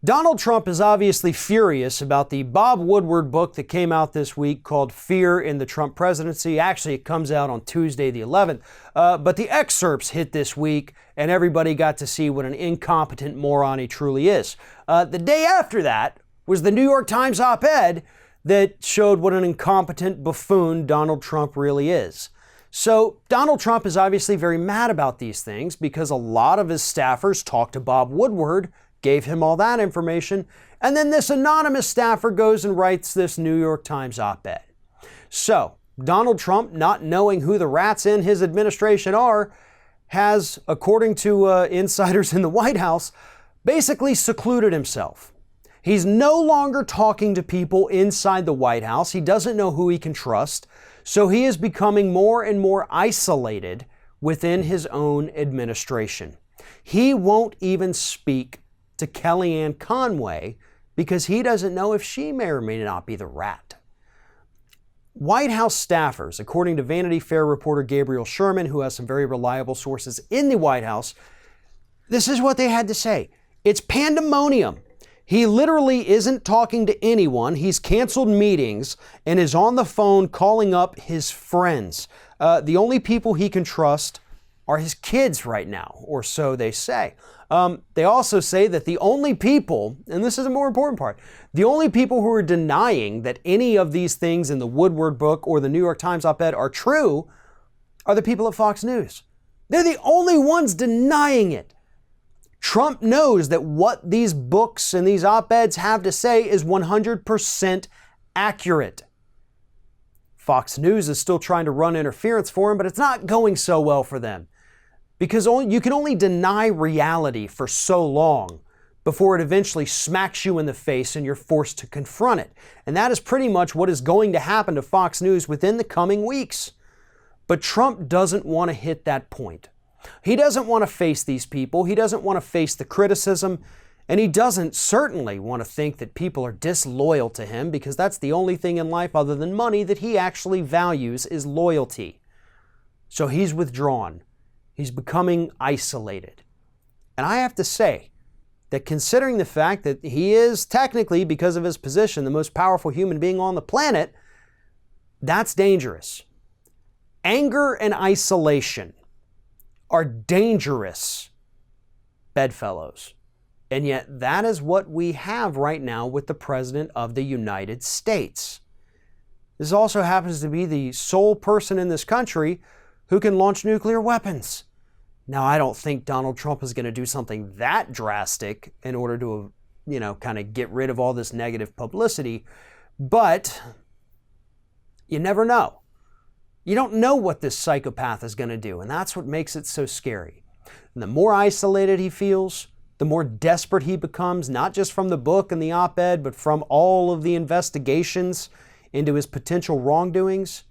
Donald Trump is obviously furious about the Bob Woodward book that came out this week called Fear in the Trump Presidency. Actually, it comes out on Tuesday the 11th, but the excerpts hit this week and everybody got to see what an incompetent moron he truly is. The day after that was the New York Times op-ed that showed what an incompetent buffoon Donald Trump really is. So Donald Trump is obviously very mad about these things because a lot of his staffers talked to Bob Woodward, gave him all that information, and then this anonymous staffer goes and writes this New York Times op-ed. So Donald Trump, not knowing who the rats in his administration are, has, according to insiders in the White House, basically secluded himself. He's no longer talking to people inside the White House. He doesn't know who he can trust. So he is becoming more and more isolated within his own administration. He won't even speak to Kellyanne Conway because he doesn't know if she may or may not be the rat. White House staffers, according to Vanity Fair reporter Gabriel Sherman, who has some very reliable sources in the White House, this is what they had to say. It's pandemonium. He literally isn't talking to anyone. He's canceled meetings and is on the phone calling up his friends. The only people he can trust are his kids right now, or so they say. They also say that the only people, and this is a more important part, the only people who are denying that any of these things in the Woodward book or the New York Times op-ed are true are the people at Fox News. They're the only ones denying it. Trump knows that what these books and these op-eds have to say is 100% accurate. Fox News is still trying to run interference for him, but it's not going so well for them. Because you can only deny reality for so long before it eventually smacks you in the face and you're forced to confront it. And that is pretty much what is going to happen to Fox News within the coming weeks. But Trump doesn't want to hit that point. He doesn't want to face these people. He doesn't want to face the criticism. And he doesn't certainly want to think that people are disloyal to him, because that's the only thing in life other than money that he actually values is loyalty. So he's withdrawn. He's becoming isolated. And I have to say that considering the fact that he is technically, because of his position, the most powerful human being on the planet, that's dangerous. Anger and isolation are dangerous bedfellows. And yet that is what we have right now with the President of the United States. This also happens to be the sole person in this country who can launch nuclear weapons. Now, I don't think Donald Trump is going to do something that drastic in order to, kind of get rid of all this negative publicity, but you never know. You don't know what this psychopath is going to do, and that's what makes it so scary. And the more isolated he feels, the more desperate he becomes, not just from the book and the op-ed, but from all of the investigations into his potential wrongdoings.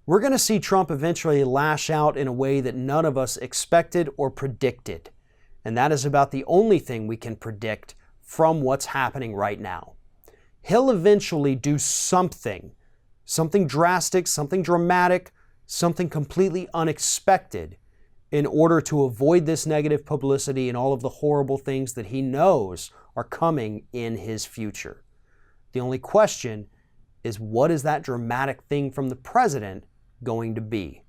We're going to see Trump eventually lash out in a way that none of us expected or predicted. And that is about the only thing we can predict from what's happening right now. He'll eventually do something drastic, something dramatic, something completely unexpected in order to avoid this negative publicity and all of the horrible things that he knows are coming in his future. The only question is, what is that dramatic thing from the president going to be?